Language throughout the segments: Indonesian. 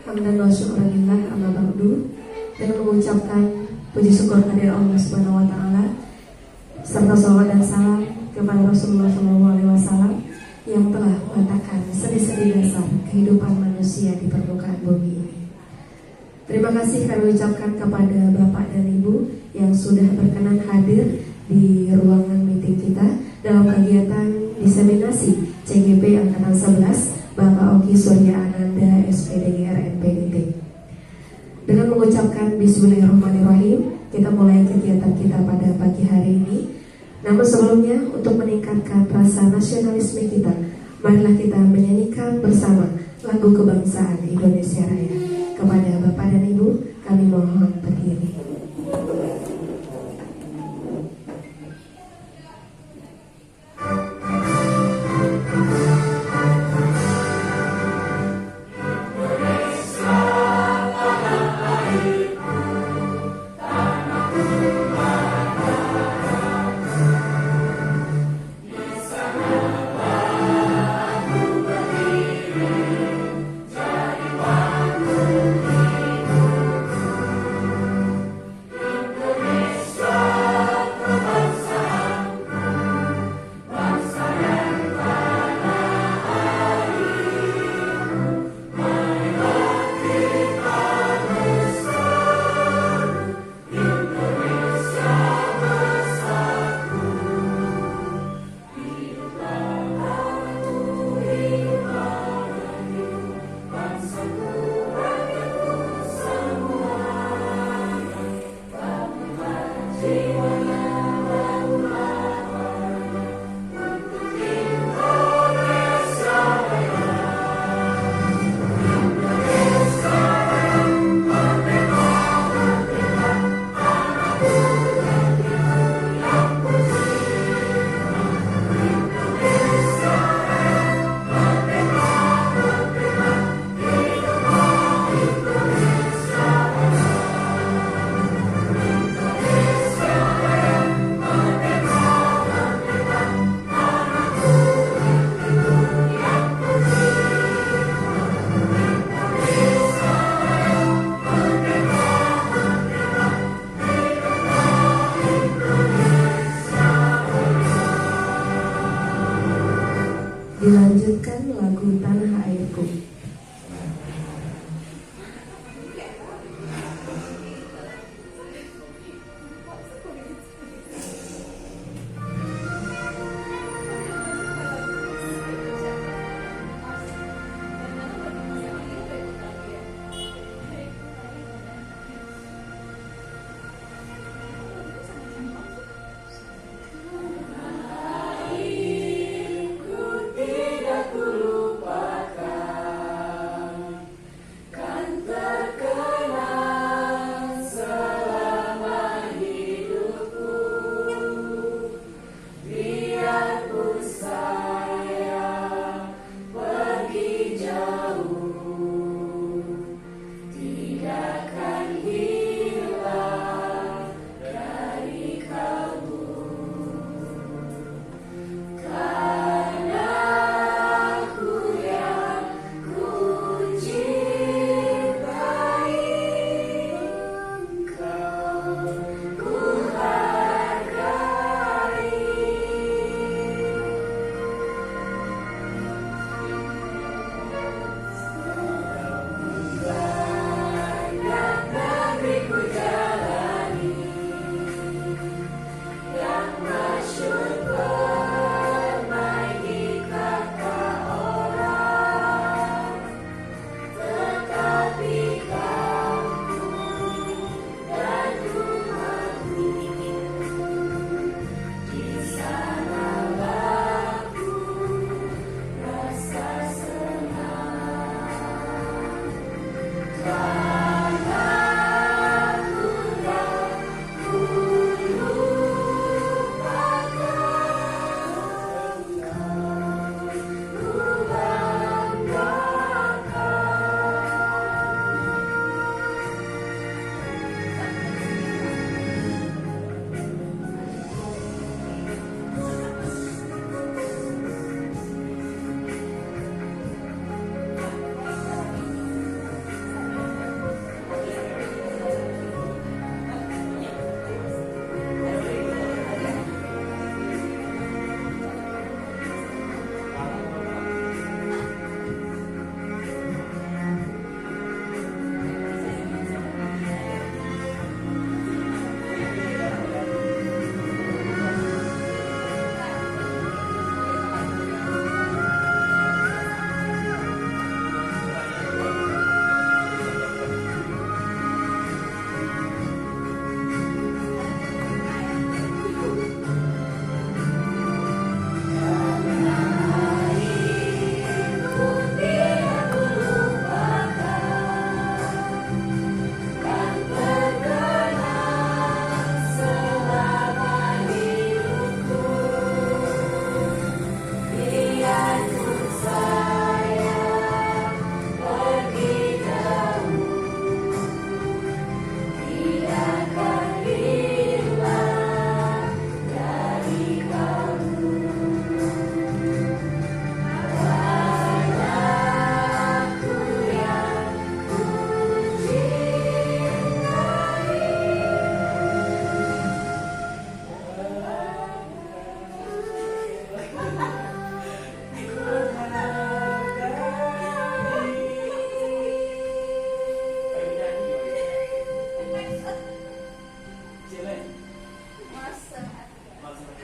Hamdan wa syukurillah amma ba'du. Dengan mengucapkan puji syukur kehadirat Allah Subhanahu wa taala serta salawat dan salam kepada Rasulullah SAW yang telah mengatakan sedi-sedi dasar kehidupan manusia di permukaan bumi ini. Terima kasih kami ucapkan kepada Bapak dan Ibu yang sudah berkenan hadir di ruangan meeting kita dalam kegiatan diseminasi CGP Angkatan 11 Bapak Oki Surya Ananda SPDG RNPDT. Dengan mengucapkan Bismillahirrahmanirrahim, kita mulai kegiatan kita pada pagi hari ini. Namun sebelumnya, untuk meningkatkan rasa nasionalisme kita, marilah kita menyanyikan bersama lagu kebangsaan Indonesia Raya. Kepada Bapak dan Ibu, kami mohon berdiri.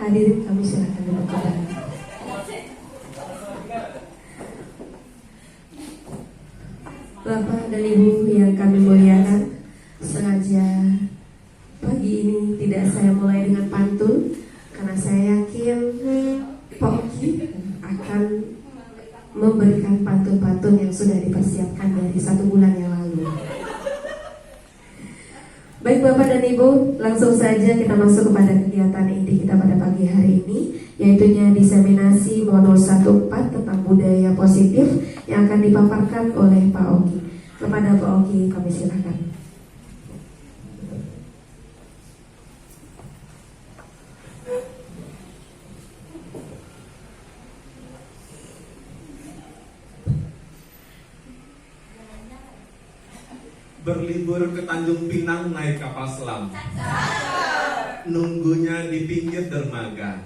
Hadirin kami silakan duduk kembali. Bapak dan Ibu yang kami muliakan, sengaja pagi ini tidak saya mulai dengan pantun karena saya yakin Pak Oki akan memberikan pantun-pantun yang sudah dipersiapkan dari 1 bulan yang lalu. Baik Bapak dan Ibu, langsung saja kita masuk kepada kegiatan inti kita pada pagi hari ini, yaitunya diseminasi modul 14 tentang budaya positif yang akan dipaparkan oleh Pak Oki. Kepada Pak Oki kami silakan. Berlibur ke Tanjung Pinang naik kapal selam. Nunggunya di pinggir dermaga.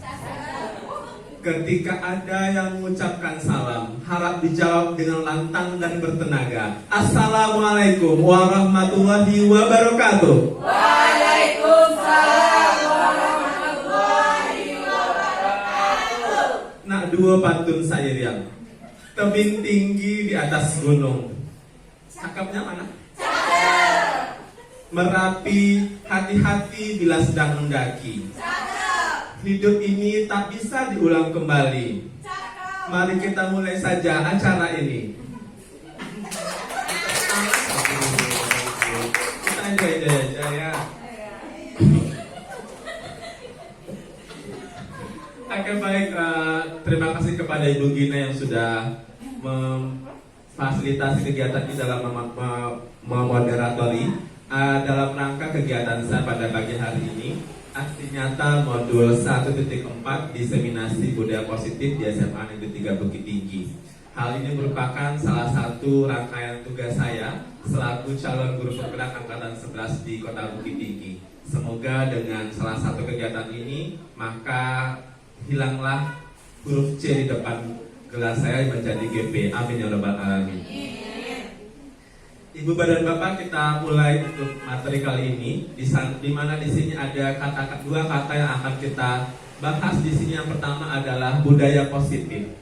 Ketika ada yang mengucapkan salam, harap dijawab dengan lantang dan bertenaga. Assalamualaikum warahmatullahi wabarakatuh. Waalaikumsalam warahmatullahi wabarakatuh. Nak dua pantun syair tebing tinggi di atas gunung. Cakepnya mana? Merapi, hati-hati bila sedang mendaki. Hidup ini tak bisa diulang kembali. Mari kita mulai saja acara ini. Kita enjoy ya. Oke baik, terima kasih kepada Ibu Gina yang sudah memfasilitasi kegiatan ini dalam memoderatori dalam rangka kegiatan saya pada pagi hari ini. Aksi nyata modul 1.4 diseminasi budaya positif di SMA Negeri 3 Bukit Tinggi. Hal ini merupakan salah satu rangkaian tugas saya selaku calon guru penggerak angkatan 11 di Kota Bukit Tinggi. Semoga dengan salah satu kegiatan ini maka hilanglah huruf C di depan gelar saya menjadi GP. Amin ya rabbal alamin. Ibu dan Bapak, kita mulai untuk materi kali ini. Di mana di sini ada dua kata yang akan kita bahas di sini. Yang pertama adalah budaya positif.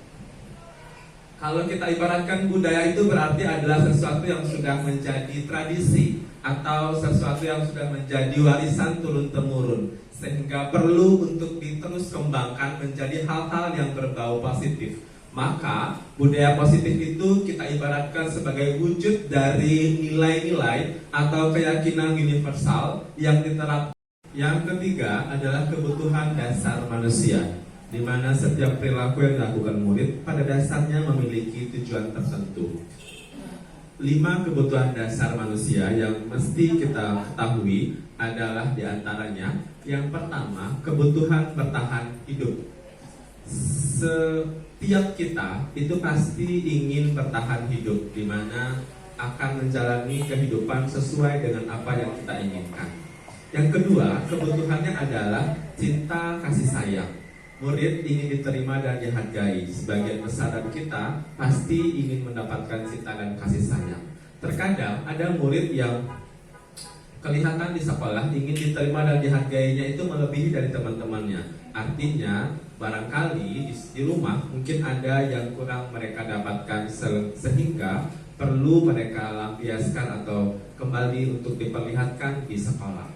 Kalau kita ibaratkan budaya itu berarti adalah sesuatu yang sudah menjadi tradisi atau sesuatu yang sudah menjadi warisan turun-temurun, sehingga perlu untuk diterus kembangkan menjadi hal-hal yang berbau positif. Maka budaya positif itu kita ibaratkan sebagai wujud dari nilai-nilai atau keyakinan universal yang diterapkan. Yang ketiga adalah kebutuhan dasar manusia, di mana setiap perilaku yang dilakukan murid pada dasarnya memiliki tujuan tertentu. 5 kebutuhan dasar manusia yang mesti kita ketahui adalah diantaranya. Yang pertama, kebutuhan bertahan hidup. Setiap kita itu pasti ingin bertahan hidup, di mana akan menjalani kehidupan sesuai dengan apa yang kita inginkan. Yang kedua, kebutuhannya adalah cinta kasih sayang. Murid ingin diterima dan dihargai. Sebagian besar dari kita pasti ingin mendapatkan cinta dan kasih sayang. Terkadang ada murid yang kelihatan di sekolah ingin diterima dan dihargainya itu melebihi dari teman-temannya. Artinya barangkali di rumah mungkin ada yang kurang mereka dapatkan, sehingga perlu mereka lampiaskan atau kembali untuk diperlihatkan di sekolah.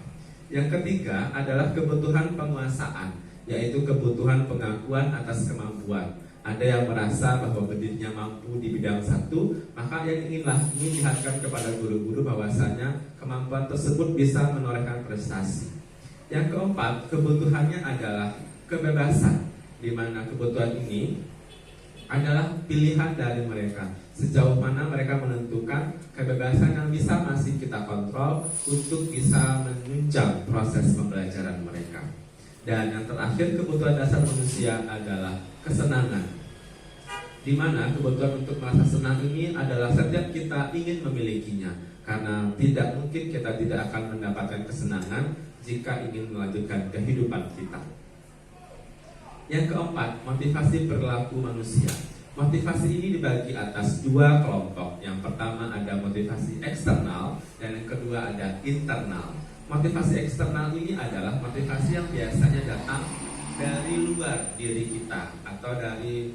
Yang ketiga adalah kebutuhan penguasaan, yaitu kebutuhan pengakuan atas kemampuan. Ada yang merasa bahwa dirinya mampu di bidang satu, maka yang ingin dilihatkan kepada guru-guru bahwasanya kemampuan tersebut bisa menorehkan prestasi. Yang keempat, kebutuhannya adalah kebebasan, di mana kebutuhan ini adalah pilihan dari mereka. Sejauh mana mereka menentukan kebebasan yang bisa masih kita kontrol untuk bisa menunjang proses pembelajaran mereka. Dan yang terakhir, kebutuhan dasar manusia adalah kesenangan, di mana kebutuhan untuk merasa senang ini adalah setiap kita ingin memilikinya, karena tidak mungkin kita tidak akan mendapatkan kesenangan jika ingin melanjutkan kehidupan kita. Yang keempat, motivasi perilaku manusia. Motivasi ini dibagi atas 2 kelompok. Yang pertama ada motivasi eksternal dan yang kedua ada internal. Motivasi eksternal ini adalah motivasi yang biasanya datang dari luar diri kita atau dari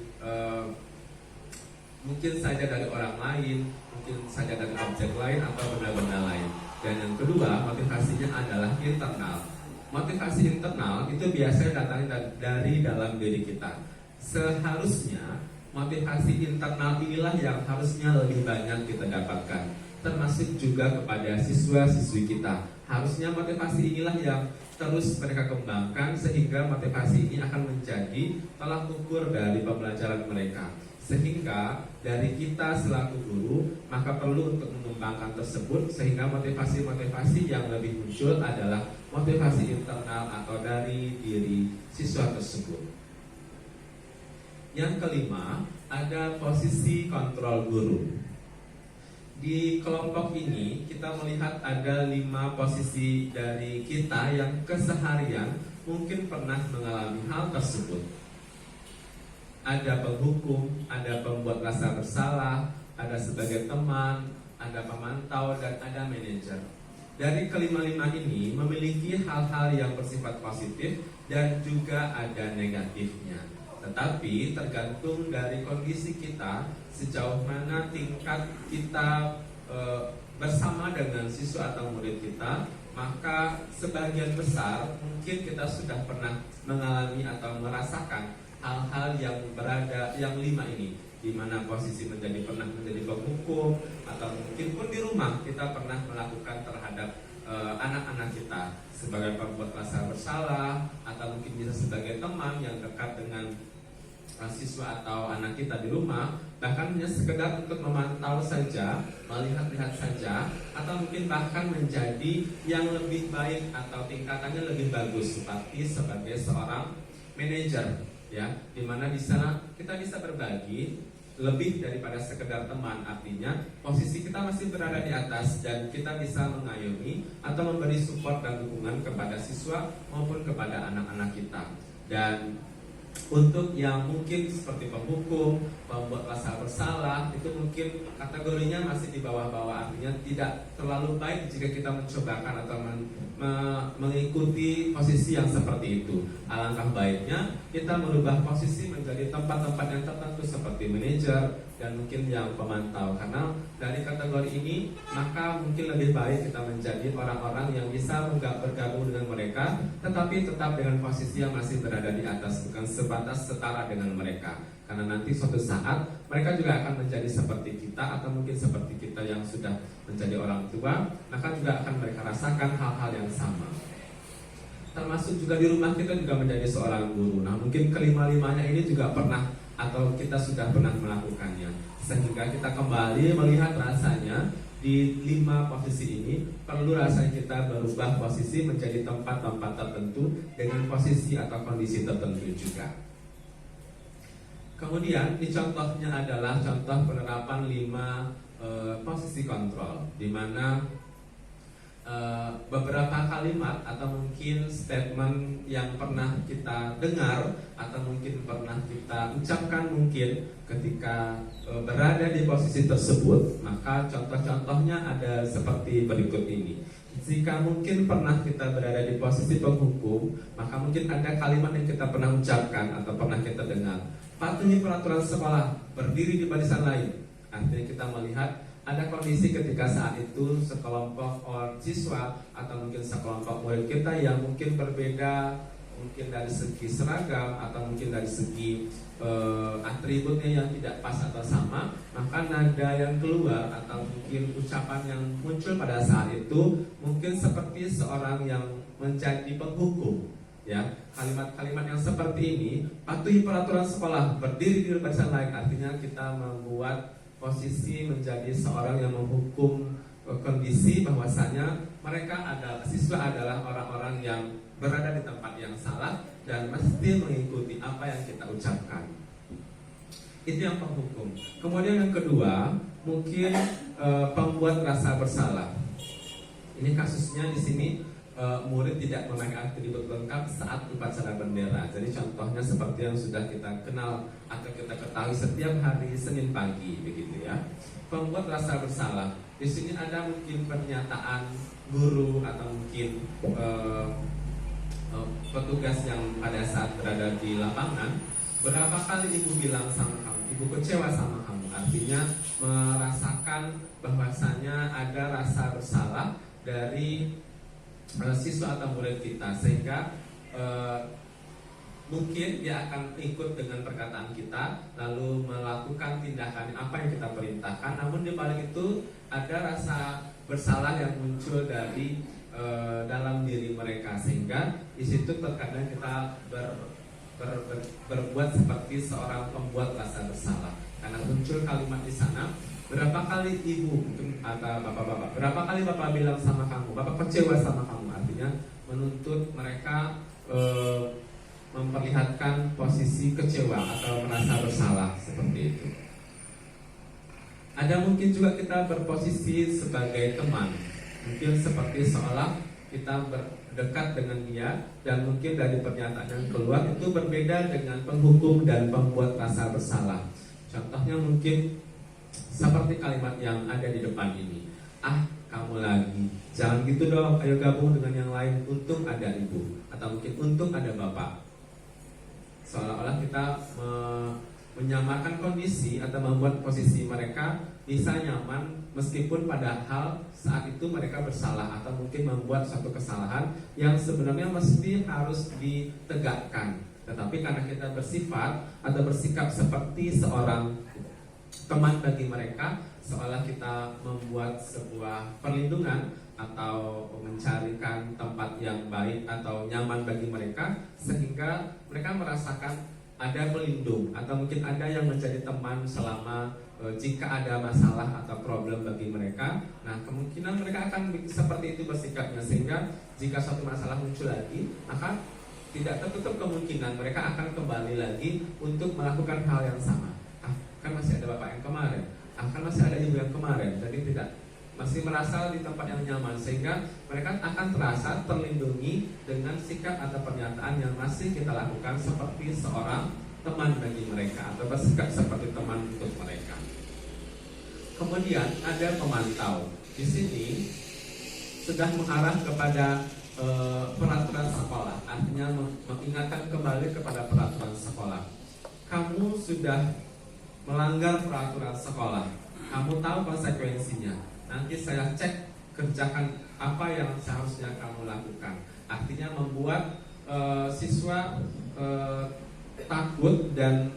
mungkin saja dari orang lain, mungkin saja dari objek lain atau benda-benda lain. Dan yang kedua, motivasinya adalah internal. Motivasi internal itu biasanya datang dari dalam diri kita. Seharusnya motivasi internal inilah yang harusnya lebih banyak kita dapatkan, termasuk juga kepada siswa-siswi kita. Harusnya motivasi inilah yang terus mereka kembangkan, sehingga motivasi ini akan menjadi tolak ukur dari pembelajaran mereka. Sehingga dari kita selaku guru maka perlu untuk mengembangkan tersebut, sehingga motivasi-motivasi yang lebih muncul adalah motivasi internal atau dari diri siswa tersebut. Yang kelima, ada posisi kontrol guru. Di kelompok ini kita melihat ada 5 posisi dari kita yang keseharian mungkin pernah mengalami hal tersebut. Ada penghukum, ada pembuat rasa bersalah, ada sebagai teman, ada pemantau, dan ada manajer. Dari kelima-lima ini memiliki hal-hal yang bersifat positif dan juga ada negatifnya. Tetapi tergantung dari kondisi kita, sejauh mana tingkat kita bersama dengan siswa atau murid kita, maka sebagian besar mungkin kita sudah pernah mengalami atau merasakan hal-hal yang berada yang 5 ini, di mana posisi pernah menjadi penghukum, atau mungkin pun di rumah kita pernah melakukan terhadap anak-anak kita sebagai pembuat rasa bersalah, atau mungkin bisa sebagai teman yang dekat dengan siswa atau anak kita di rumah, bahkan hanya sekedar untuk memantau saja, melihat-lihat saja, atau mungkin bahkan menjadi yang lebih baik atau tingkatannya lebih bagus seperti sebagai seorang manajer, ya, dimana di sana kita bisa berbagi lebih daripada sekedar teman. Artinya posisi kita masih berada di atas dan kita bisa mengayomi atau memberi support dan dukungan kepada siswa maupun kepada anak-anak kita. Dan untuk yang mungkin seperti penghukum, pembuat rasa bersalah, itu mungkin kategorinya masih di bawah-bawah. Artinya tidak terlalu baik jika kita mencobakan atau mengikuti posisi yang seperti itu. Alangkah baiknya kita merubah posisi menjadi tempat-tempat yang tertentu seperti manajer dan mungkin yang pemantau. Karena dari kategori ini maka mungkin lebih baik kita menjadi orang-orang yang bisa bergabung dengan mereka, tetapi tetap dengan posisi yang masih berada di atas, bukan sebatas setara dengan mereka. Karena nanti suatu saat mereka juga akan menjadi seperti kita, atau mungkin seperti kita yang sudah menjadi orang tua, maka juga akan mereka rasakan hal-hal yang sama. Termasuk juga di rumah kita juga menjadi seorang guru. Nah, mungkin kelima-limanya ini juga pernah atau kita sudah pernah melakukannya, sehingga kita kembali melihat rasanya di 5 posisi ini perlu rasanya kita berubah posisi menjadi tempat-tempat tertentu dengan posisi atau kondisi tertentu juga. Kemudian di contohnya adalah contoh penerapan 5 posisi kontrol, di mana beberapa kalimat atau mungkin statement yang pernah kita dengar atau mungkin pernah kita ucapkan mungkin ketika berada di posisi tersebut, maka contoh-contohnya ada seperti berikut ini. Jika mungkin pernah kita berada di posisi penghukum, maka mungkin ada kalimat yang kita pernah ucapkan atau pernah kita dengar: patuhi peraturan sekolah, berdiri di barisan lain. Artinya kita melihat ada kondisi ketika saat itu sekelompok orang siswa atau mungkin sekelompok murid kita yang mungkin berbeda, mungkin dari segi seragam atau mungkin dari segi atributnya yang tidak pas atau sama, maka nada yang keluar atau mungkin ucapan yang muncul pada saat itu mungkin seperti seorang yang menjadi penghukum. Ya, kalimat-kalimat yang seperti ini, patuhi peraturan sekolah, berdiri di barisan lain, artinya kita membuat posisi menjadi seorang yang menghukum kondisi bahwasanya mereka adalah siswa adalah orang-orang yang berada di tempat yang salah dan mesti mengikuti apa yang kita ucapkan. Itu yang penghukum. Kemudian yang kedua, mungkin pembuat rasa bersalah. Ini kasusnya di sini murid tidak memakai atribut lengkap saat upacara bendera. Jadi contohnya seperti yang sudah kita kenal atau kita ketahui setiap hari Senin pagi, begitu ya. Pembuat rasa bersalah. Di sini ada mungkin pernyataan guru atau mungkin petugas yang pada saat berada di lapangan, berapa kali ibu bilang sama kamu, ibu kecewa sama kamu, artinya merasakan bahwasanya ada rasa bersalah dari siswa atau murid kita, sehingga mungkin dia akan ikut dengan perkataan kita, lalu melakukan tindakan apa yang kita perintahkan. Namun di balik itu ada rasa bersalah yang muncul dari dalam diri mereka, sehingga di situ terkadang kita berbuat seperti seorang pembuat rasa bersalah. Karena muncul kalimat di sana, berapa kali ibu atau bapak-bapak, berapa kali bapak bilang sama kamu, bapak kecewa sama kamu, artinya menuntut mereka memperlihatkan posisi kecewa atau merasa bersalah seperti itu. Ada mungkin juga kita berposisi sebagai teman, mungkin seperti seolah kita berdekat dengan dia, dan mungkin dari pernyataan yang keluar itu berbeda dengan penghukum dan pembuat rasa bersalah. Contohnya mungkin seperti kalimat yang ada di depan ini, ah kamu lagi, jangan gitu dong, ayo gabung dengan yang lain, untung ada ibu, atau mungkin untung ada bapak. Seolah-olah kita menyamarkan kondisi atau membuat posisi mereka bisa nyaman, meskipun padahal saat itu mereka bersalah atau mungkin membuat suatu kesalahan yang sebenarnya mesti harus ditegakkan. Tetapi karena kita bersifat atau bersikap seperti seorang teman bagi mereka, seolah kita membuat sebuah perlindungan atau mencarikan tempat yang baik atau nyaman bagi mereka, sehingga mereka merasakan ada pelindung atau mungkin ada yang menjadi teman selama jika ada masalah atau problem bagi mereka. Nah, kemungkinan mereka akan seperti itu bersikapnya, sehingga jika suatu masalah muncul lagi, maka tidak tertutup kemungkinan mereka akan kembali lagi untuk melakukan hal yang sama. Kan masih ada bapak yang kemarin, kan masih ada ibu yang kemarin, jadi tidak masih merasa di tempat yang nyaman, sehingga mereka akan terasa terlindungi dengan sikap atau pernyataan yang masih kita lakukan seperti seorang teman bagi mereka atau bersikap seperti teman untuk mereka. Kemudian ada pemantau. Di sini sudah mengarah kepada peraturan sekolah, artinya mengingatkan kembali kepada peraturan sekolah. Kamu sudah melanggar peraturan sekolah, kamu tahu konsekuensinya. Nanti saya cek, kerjakan apa yang seharusnya kamu lakukan. Artinya membuat siswa takut dan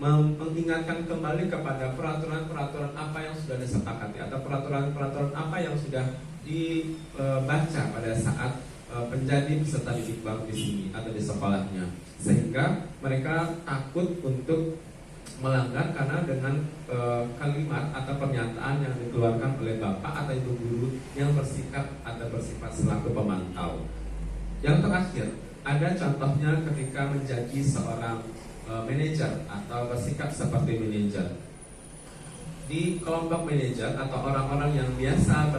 mengingatkan kembali kepada peraturan-peraturan apa yang sudah disepakati atau peraturan-peraturan apa yang sudah dibaca pada saat menjadi peserta didik baru di sini atau di sekolahnya, sehingga mereka takut untuk melanggar karena dengan kalimat atau pernyataan yang dikeluarkan oleh bapak atau ibu guru yang bersikap atau bersifat selaku pemantau. Yang terakhir, ada contohnya ketika menjadi seorang manajer atau bersikap seperti manajer. Di kelompok manajer atau orang-orang yang biasa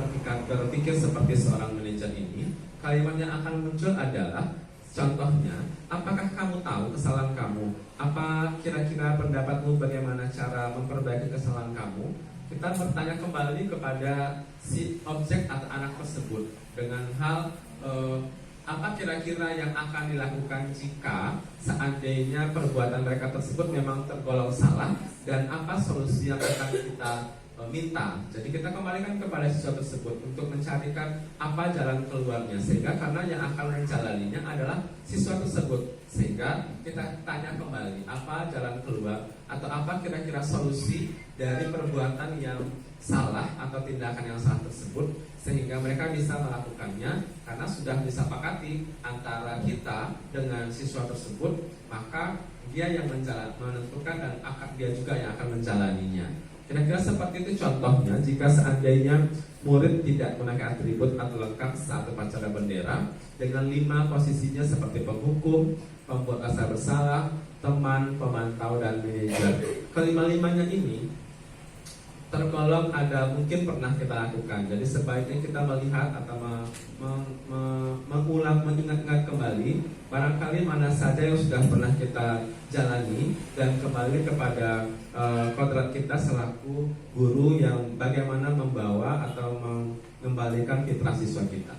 berpikir seperti seorang manajer ini, kalimat yang akan muncul adalah, contohnya, apakah kamu tahu kesalahan kamu? Apa kira-kira pendapatmu bagaimana cara memperbaiki kesalahan kamu? Kita bertanya kembali kepada si objek atau anak tersebut dengan hal apa kira-kira yang akan dilakukan jika seandainya perbuatan mereka tersebut memang tergolong salah, dan apa solusi yang akan kita minta. Jadi kita kembalikan kepada siswa tersebut untuk mencarikan apa jalan keluarnya, sehingga karena yang akan menjalaninya adalah siswa tersebut, sehingga kita tanya kembali apa jalan keluar atau apa kira-kira solusi dari perbuatan yang salah atau tindakan yang salah tersebut, sehingga mereka bisa melakukannya. Karena sudah disepakati antara kita dengan siswa tersebut, maka dia yang menentukan dan dia juga yang akan menjalaninya. Kira-kira seperti itu contohnya jika seandainya murid tidak memakai atribut atau lengkap saat upacara bendera dengan 5 posisinya seperti penghukum, pembuat rasa bersalah, teman, pemantau, dan manajer. Kelima-limanya ini tergolong ada mungkin pernah kita lakukan. Jadi sebaiknya kita melihat atau mengulang, mengingat-ingat kembali barangkali mana saja yang sudah pernah kita jalani, dan kembali kepada kodrat kita selaku guru yang bagaimana membawa atau mengembalikan fitrah siswa kita.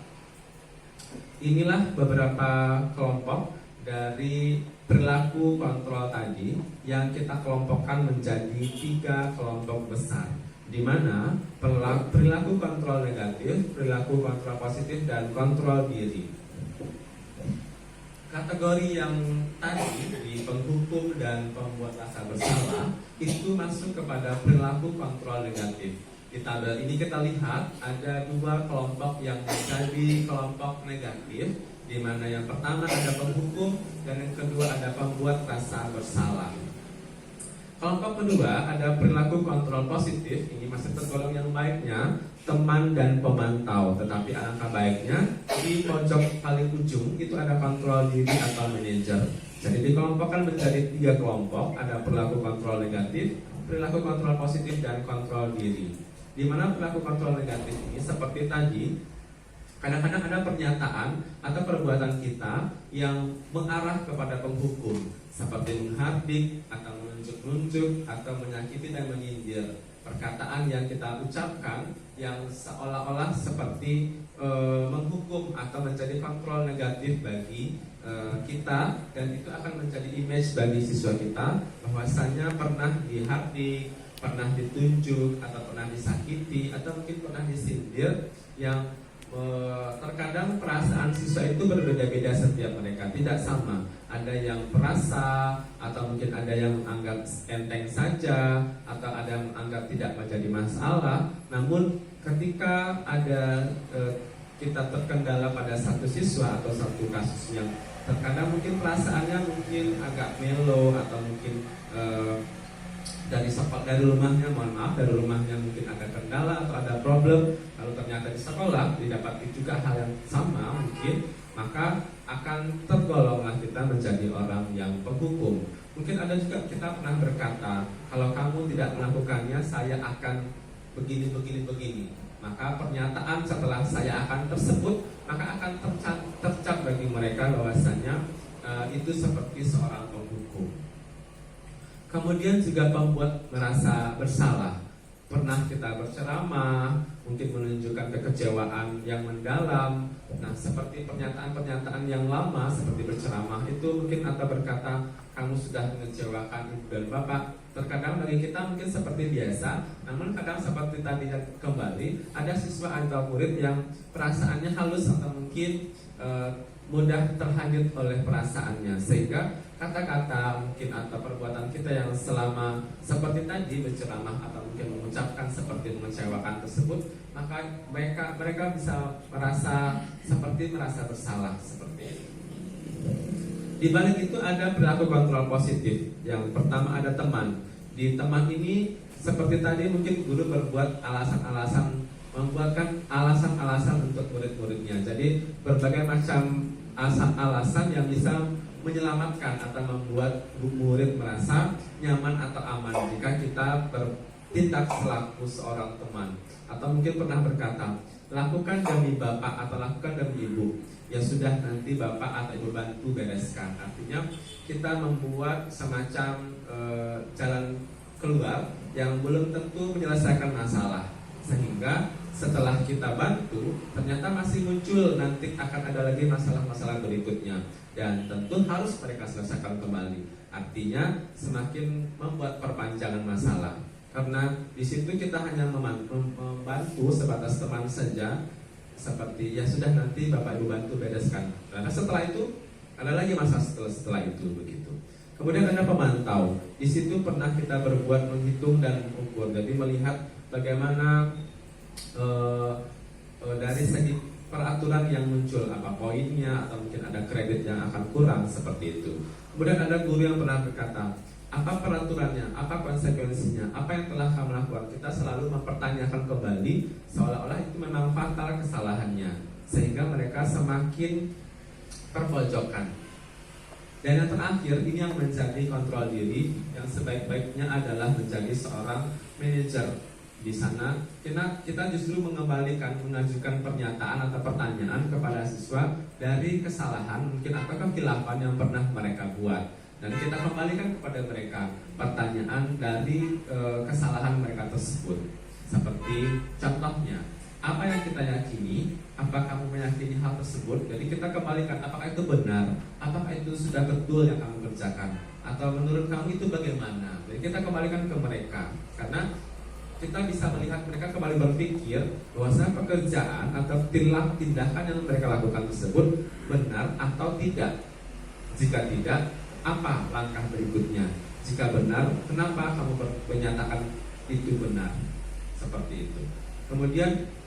inilah beberapa kelompok dari perilaku kontrol tadi yang kita kelompokkan menjadi 3 kelompok besar, di mana perilaku kontrol negatif, perilaku kontrol positif, dan kontrol diri. Kategori yang tadi di penghukum dan pembuat rasa bersalah itu masuk kepada perilaku kontrol negatif. Di tabel ini kita lihat ada 2 kelompok yang menjadi kelompok negatif, di mana yang pertama ada penghukum dan yang kedua ada pembuat rasa bersalah. Kelompok kedua ada perilaku kontrol positif, ini masih tergolong yang baiknya, teman dan pemantau. Tetapi alangkah baiknya di pojok paling ujung itu ada kontrol diri atau manajer. Jadi dikelompokkan menjadi 3 kelompok, ada perilaku kontrol negatif, perilaku kontrol positif, dan kontrol diri. Di mana perilaku kontrol negatif ini seperti tadi, kadang-kadang ada pernyataan atau perbuatan kita yang mengarah kepada penghukum, seperti menghardik atau menunjuk-nunjuk atau menyakiti dan menyindir. Perkataan yang kita ucapkan yang seolah-olah seperti menghukum atau menjadi kontrol negatif bagi kita, dan itu akan menjadi image bagi siswa kita bahwasanya pernah dihardik, pernah ditunjuk, atau pernah disakiti, atau mungkin pernah disindir, yang terkadang perasaan siswa itu berbeda-beda setiap mereka, tidak sama. Ada yang perasa, atau mungkin ada yang menganggap enteng saja, atau ada yang menganggap tidak menjadi masalah. Namun ketika ada kita terkendala pada satu siswa atau satu kasus yang terkadang mungkin perasaannya mungkin agak melo, atau mungkin dari rumahnya, mohon maaf, dari rumahnya mungkin ada kendala atau ada problem, lalu ternyata di sekolah didapati juga hal yang sama mungkin, maka akan tergolonglah kita menjadi orang yang penghukum. Mungkin ada juga kita pernah berkata, kalau kamu tidak melakukannya, saya akan begini. Maka pernyataan setelah saya akan tersebut, maka akan tercap bagi mereka bahwasanya itu seperti seorang penghukum. Kemudian juga membuat merasa bersalah. Pernah kita berceramah, mungkin menunjukkan kekecewaan yang mendalam. Nah, seperti pernyataan-pernyataan yang lama seperti berceramah itu mungkin, atau berkata kamu sudah mengecewakan ibu dan bapak. Terkadang bagi kita mungkin seperti biasa, namun kadang seperti tadi kembali, ada siswa atau murid yang perasaannya halus atau mungkin mudah terhanyut oleh perasaannya, sehingga kata-kata mungkin atau perbuatan kita yang selama seperti tadi berceramah atau mungkin mengucapkan seperti mengecewakan tersebut, maka mereka bisa merasa bersalah seperti itu. Di balik itu ada perilaku kontrol positif. Yang pertama ada teman. Di teman ini seperti tadi mungkin guru berbuat membuatkan alasan-alasan untuk murid-muridnya. Jadi berbagai macam alasan yang bisa menyelamatkan atau membuat murid merasa nyaman atau aman jika kita bertindak selaku seorang teman. Atau mungkin pernah berkata, lakukan demi bapak atau lakukan demi ibu, ya sudah, nanti bapak atau ibu bantu bereskan. Artinya kita membuat semacam jalan keluar yang belum tentu menyelesaikan masalah, sehingga setelah kita bantu ternyata masih muncul, nanti akan ada lagi masalah-masalah berikutnya, dan tentu harus mereka selesaikan kembali. Artinya semakin membuat perpanjangan masalah, karena di situ kita hanya membantu sebatas teman saja, seperti ya sudah, nanti bapak ibu bantu bereskan. Karena setelah itu ada lagi masalah setelah itu begitu. Kemudian ada pemantau. Di situ pernah kita berbuat menghitung dan mengukur, jadi melihat bagaimana dari segi peraturan yang muncul, apa poinnya, atau mungkin ada kredit yang akan kurang, seperti itu. Kemudian ada guru yang pernah berkata, apa peraturannya, apa konsekuensinya, apa yang telah kamu lakukan. Kita selalu mempertanyakan kembali, seolah-olah itu memang fatal kesalahannya, sehingga mereka semakin terpojokkan. Dan yang terakhir, ini yang menjadi kontrol diri, yang sebaik-baiknya adalah menjadi seorang manajer. Di sana kita justru mengajukan pernyataan atau pertanyaan kepada siswa dari kesalahan mungkin atau kekhilafan yang pernah mereka buat, dan kita kembalikan kepada mereka pertanyaan dari kesalahan mereka tersebut. Seperti contohnya, apa apa yang kita yakini, apa kamu meyakini hal tersebut. Jadi kita kembalikan, apakah itu benar, apakah itu sudah betul yang kamu kerjakan, atau menurut kamu itu bagaimana. Jadi kita kembalikan ke mereka, karena kita bisa melihat mereka kembali berpikir bahwasanya pekerjaan atau tindakan yang mereka lakukan tersebut benar atau tidak. Jika tidak, apa langkah berikutnya? Jika benar, kenapa kamu menyatakan itu benar? Seperti itu. Kemudian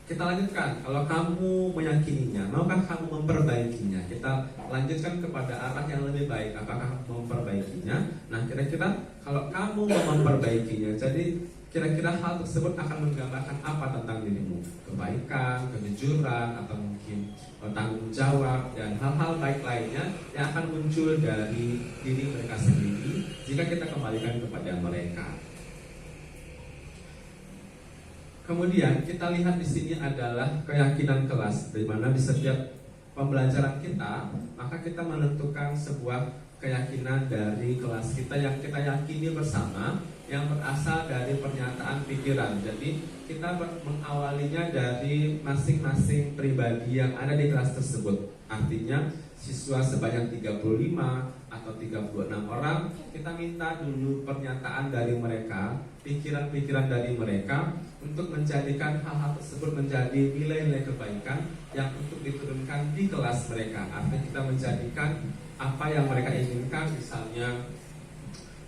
kita lanjutkan. Kalau kamu meyakininya, maukah kamu memperbaikinya? Kita lanjutkan kepada arah yang lebih baik. Apakah memperbaikinya? Nah, kira-kira kalau kamu mau memperbaikinya, jadi kira-kira hal tersebut akan menggambarkan apa tentang dirimu? Kebaikan, kejujuran, atau mungkin tanggung jawab dan hal-hal baik lainnya yang akan muncul dari diri mereka sendiri jika kita kembalikan kepada mereka. Kemudian kita lihat di sini adalah keyakinan kelas, di mana di setiap pembelajaran kita, maka kita menentukan sebuah keyakinan dari kelas kita yang kita yakini bersama, yang berasal dari pernyataan pikiran. Jadi kita mengawalinya dari masing-masing pribadi yang ada di kelas tersebut. Artinya siswa sebanyak 35 atau 36 orang, kita minta dulu pernyataan dari mereka, pikiran-pikiran dari mereka, untuk menjadikan hal-hal tersebut menjadi nilai-nilai kebaikan yang untuk diturunkan di kelas mereka. Artinya kita menjadikan apa yang mereka inginkan, misalnya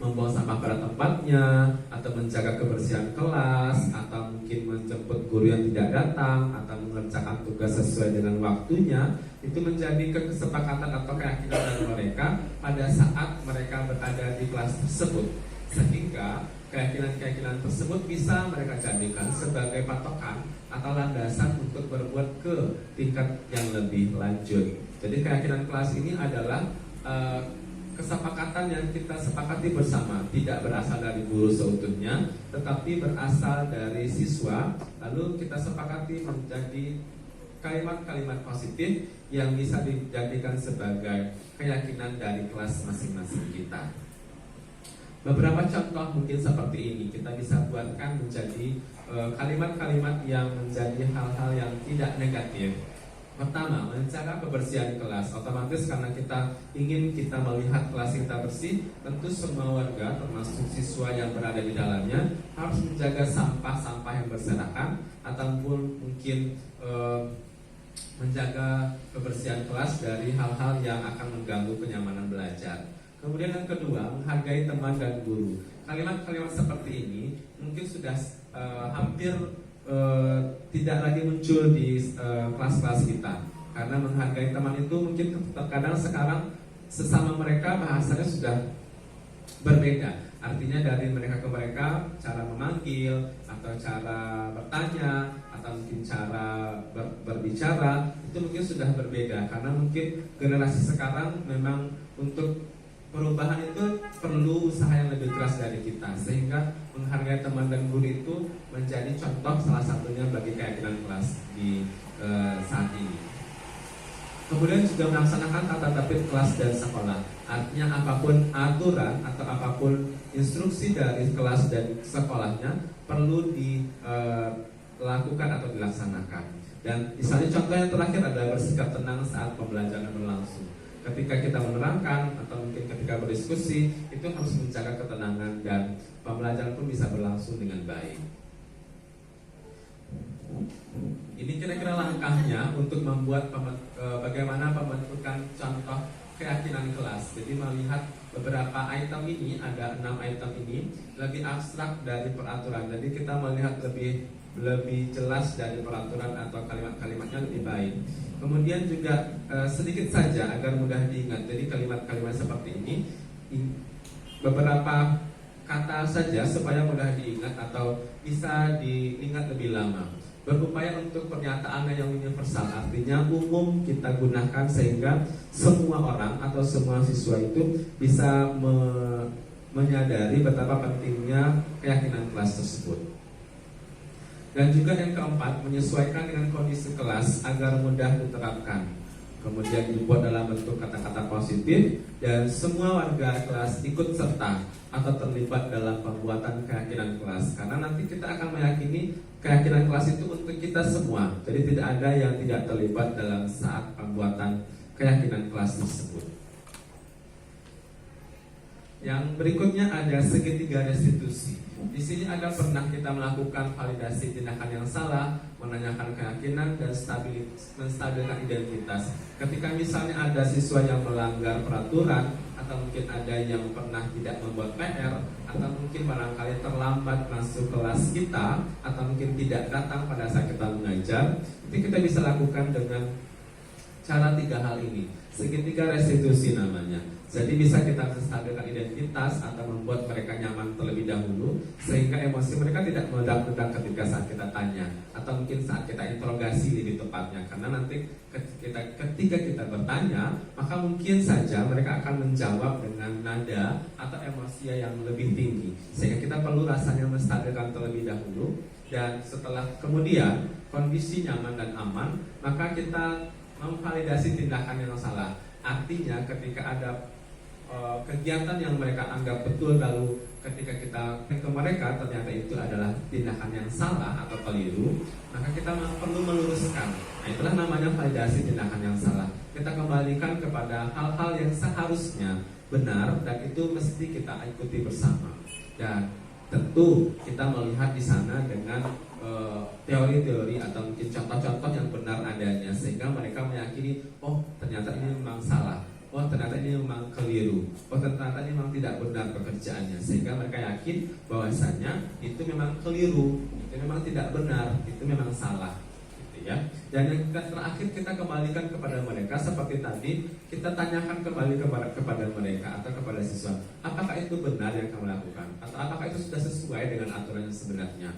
membuang sampah pada tempatnya, atau menjaga kebersihan kelas, atau mungkin menjemput guru yang tidak datang, atau mengerjakan tugas sesuai dengan waktunya. Itu menjadi kesepakatan atau keyakinan dari mereka pada saat mereka berada di kelas tersebut, sehingga keyakinan-keyakinan tersebut bisa mereka jadikan sebagai patokan atau landasan untuk berbuat ke tingkat yang lebih lanjut. Jadi keyakinan kelas ini adalah kesepakatan yang kita sepakati bersama, tidak berasal dari guru seutuhnya, tetapi berasal dari siswa. Lalu kita sepakati menjadi kalimat-kalimat positif yang bisa dijadikan sebagai keyakinan dari kelas masing-masing kita. Beberapa contoh mungkin seperti ini kita bisa buatkan menjadi kalimat-kalimat yang menjadi hal-hal yang tidak negatif. Pertama, menjaga kebersihan kelas. Otomatis karena kita ingin kita melihat kelas kita bersih, tentu semua warga termasuk siswa yang berada di dalamnya harus menjaga sampah-sampah yang berserakan, ataupun mungkin menjaga kebersihan kelas dari hal-hal yang akan mengganggu kenyamanan belajar. Kemudian yang kedua, menghargai teman dan guru. Kalimat-kalimat seperti ini mungkin sudah hampir tidak lagi muncul di kelas-kelas kita, karena menghargai teman itu mungkin terkadang sekarang sesama mereka bahasanya sudah berbeda. Artinya dari mereka ke mereka, cara memanggil atau cara bertanya atau mungkin cara berbicara itu mungkin sudah berbeda, karena mungkin generasi sekarang memang untuk perubahan itu perlu usaha yang lebih keras dari kita, sehingga menghargai teman dan guru itu menjadi contoh salah satunya bagi keyakinan kelas di saat ini. Kemudian juga melaksanakan tata tertib kelas dan sekolah. Artinya apapun aturan atau apapun instruksi dari kelas dan sekolahnya perlu dilakukan atau dilaksanakan. Dan misalnya contoh yang terakhir adalah bersikap tenang saat pembelajaran berlangsung. Ketika kita menerangkan atau mungkin ketika berdiskusi, itu harus menjaga ketenangan dan pembelajaran pun bisa berlangsung dengan baik. Ini kira-kira langkahnya untuk membuat bagaimana pembentukan contoh keyakinan kelas. Jadi melihat beberapa item ini, ada 6 item ini, lebih abstrak dari peraturan. Jadi kita melihat lebih jelas dari peraturan atau kalimat-kalimatnya lebih baik. Kemudian juga sedikit saja agar mudah diingat. Jadi kalimat-kalimat seperti ini beberapa kata saja supaya mudah diingat atau bisa diingat lebih lama. Berupaya untuk pernyataannya yang universal, artinya umum kita gunakan sehingga semua orang atau semua siswa itu bisa menyadari betapa pentingnya keyakinan kelas tersebut. Dan juga yang keempat, menyesuaikan dengan kondisi kelas agar mudah diterapkan. kemudian dibuat dalam bentuk kata-kata positif, dan semua warga kelas ikut serta atau terlibat dalam pembuatan keyakinan kelas. Karena nanti kita akan meyakini keyakinan kelas itu untuk kita semua. Jadi tidak ada yang tidak terlibat dalam saat pembuatan keyakinan kelas tersebut. Yang berikutnya ada segitiga restitusi. Di sini ada pernah kita melakukan validasi tindakan yang salah, menanyakan keyakinan dan menstabilkan identitas. Ketika misalnya ada siswa yang melanggar peraturan, atau mungkin ada yang pernah tidak membuat PR, atau mungkin barangkali terlambat masuk kelas kita, atau mungkin tidak datang pada saat kita mengajar, itu kita bisa lakukan dengan cara 3 hal ini. Segitiga restitusi namanya. Jadi bisa kita menstabilkan identitas atau membuat mereka nyaman terlebih dahulu, sehingga emosi mereka tidak meledak-ledak ketika saat kita tanya, atau mungkin saat kita interogasi lebih tepatnya. Karena nanti ketika kita bertanya, maka mungkin saja mereka akan menjawab dengan nada atau emosi yang lebih tinggi, sehingga kita perlu rasanya menstabilkan terlebih dahulu. Dan setelah kemudian kondisi nyaman dan aman, maka kita memvalidasi tindakan yang salah. Artinya ketika ada kegiatan yang mereka anggap betul, lalu ketika kita ke mereka ternyata itu adalah tindakan yang salah atau keliru, maka kita perlu meluruskan. Nah, itulah namanya validasi tindakan yang salah. Kita kembalikan kepada hal-hal yang seharusnya benar, dan itu mesti kita ikuti bersama. Dan tentu kita melihat di sana dengan teori-teori atau mungkin contoh-contoh yang benar adanya, sehingga mereka meyakini, oh ternyata ini memang salah, oh ternyata ini memang keliru, oh ternyata ini memang tidak benar pekerjaannya, sehingga mereka yakin bahwasanya itu memang keliru, itu memang tidak benar, itu memang salah, gitu ya. Dan yang terakhir kita kembalikan kepada mereka seperti tadi, kita tanyakan kembali kepada mereka atau kepada siswa, apakah itu benar yang kamu lakukan, atau apakah itu sudah sesuai dengan aturan yang sebenarnya.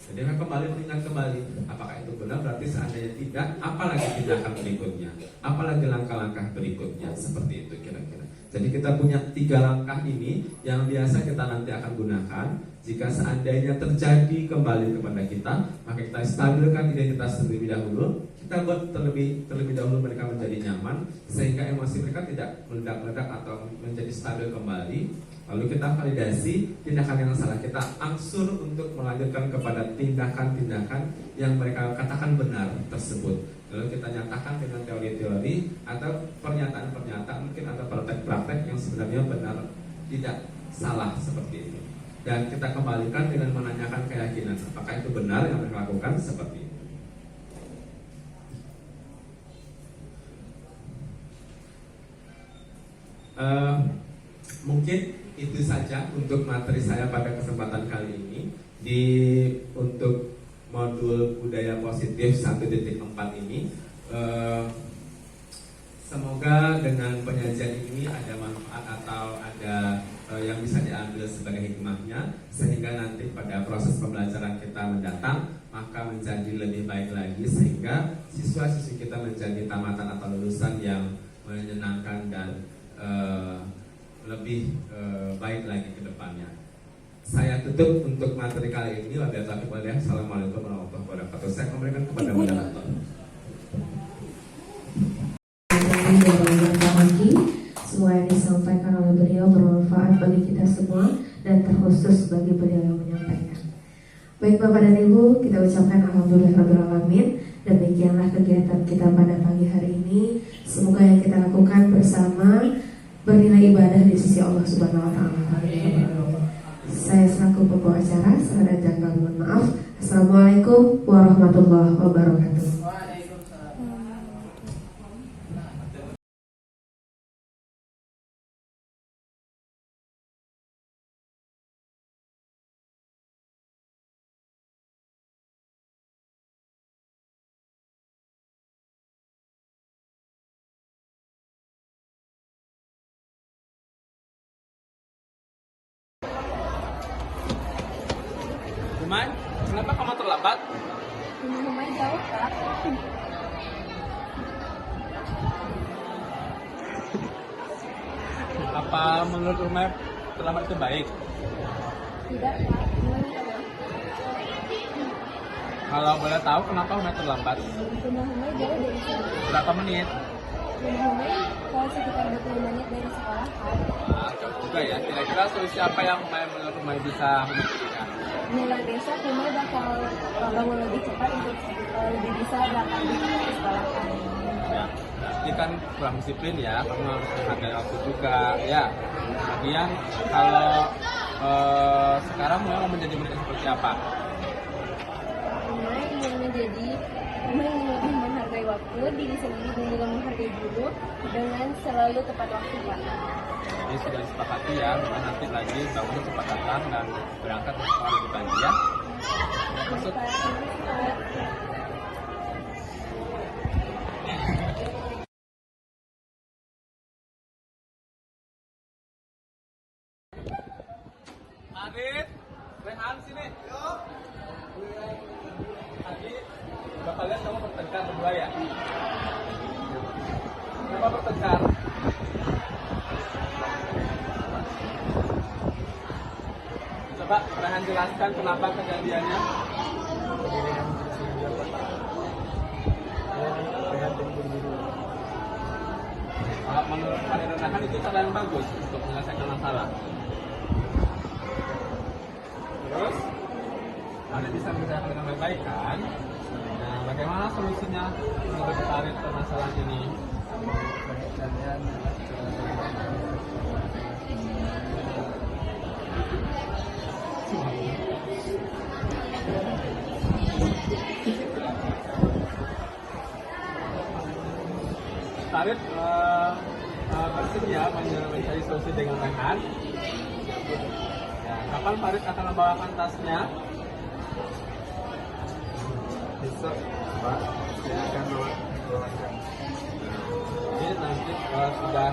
Jadi mereka kembali mengingat kembali, apakah itu benar, berarti seandainya tidak, apalagi tindakan berikutnya, apalagi langkah-langkah berikutnya, seperti itu kira-kira. Jadi kita punya 3 langkah ini yang biasa kita nanti akan gunakan. Jika seandainya terjadi kembali kepada kita, maka kita stabilkan identitas terlebih dahulu. Kita buat terlebih dahulu mereka menjadi nyaman, sehingga emosi mereka tidak meledak-ledak atau menjadi stabil kembali. Lalu kita validasi tindakan yang salah, kita angsur untuk melanjutkan kepada tindakan-tindakan yang mereka katakan benar tersebut. Lalu kita nyatakan dengan teori-teori atau pernyataan-pernyataan, mungkin ada praktek-praktek yang sebenarnya benar, tidak salah seperti itu. Dan kita kembalikan dengan menanyakan keyakinan, apakah itu benar yang mereka lakukan, seperti itu. Mungkin itu saja untuk materi saya pada kesempatan kali ini untuk modul budaya positif 1.4 ini. Semoga dengan penyajian ini ada manfaat atau ada yang bisa diambil sebagai hikmahnya, sehingga nanti pada proses pembelajaran kita mendatang maka menjadi lebih baik lagi, sehingga siswa-siswi kita menjadi tamatan atau lulusan yang menyenangkan dan lebih baik lagi ke depannya. Saya tutup untuk materi kali ini. Assalamualaikum warahmatullahi wabarakatuh. Saya kembalikan kepada moderator. Semua yang disampaikan oleh beliau bermanfaat bagi kita semua, dan terkhusus bagi beliau yang menyampaikan. Baik Bapak dan Ibu, kita ucapkan alhamdulillahirrahmanirrahim. Demikianlah kegiatan kita pada pagi hari ini. Semoga yang kita lakukan bersama bernilai ibadah di sisi Allah Subhanahu wa taala. Saya selaku pembawa acara, salah dan janggal mohon maaf. Assalamualaikum warahmatullahi wabarakatuh. Umay, kenapa kamu terlambat? Umay jauh, Kak. Apa menurut Umay terlambat itu baik? Tidak, Kak. Gimana, Kak? Kalau boleh tahu kenapa Humay terlambat? Rumah Humay jauh dari sini. Berapa menit? Rumah Humay kalau sekitar 20 menit dari sekolah kan. Nah, jauh juga ya. Kira-kira solusi apa yang menurut Humay bisa Humay berikan? Mulai besok Humay bakal bangun lebih cepat untuk lebih bisa datang di sekolah kan. Ya, berarti kan kurang disiplin ya, kamu harus menghargai waktu juga ya. Kemudian kalau sekarang mau menjadi murid yang seperti apa? Humay ingin lebih menghargai waktu, diri sendiri dan juga menghargai guru dengan selalu tepat waktu Pak. Jadi sudah disepakati ya, nanti lagi bangun cepat datang dan berangkat ke sekolah lebih pagi ya. Masuk. Adit, Rehan sini. Tadi Bapak lihat kamu bertengkar berdua ya? Kenapa bertengkar? Coba Rehan jelaskan kenapa kejadiannya. Menurut Pak Rehan itu cara yang bagus untuk menyelesaikan masalah. Terus, Anda bisa mengerjakan dengan baik kan? Nah, bagaimana solusinya menurut Pak Arif permasalahan ini? Farid bersedia mencari solusi dengan Rehan. Ya, kapan Farid akan membawakan tasnya? Besok, Pak. Saya akan membawakan. Jadi nanti sudah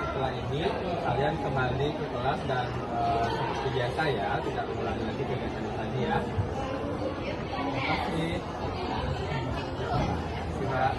setelah ini kalian kembali ke kelas dan seperti biasa ya, tidak mengulangi lagi kegiatan tadi ya. Terima kasih. Terima kasih, Pak.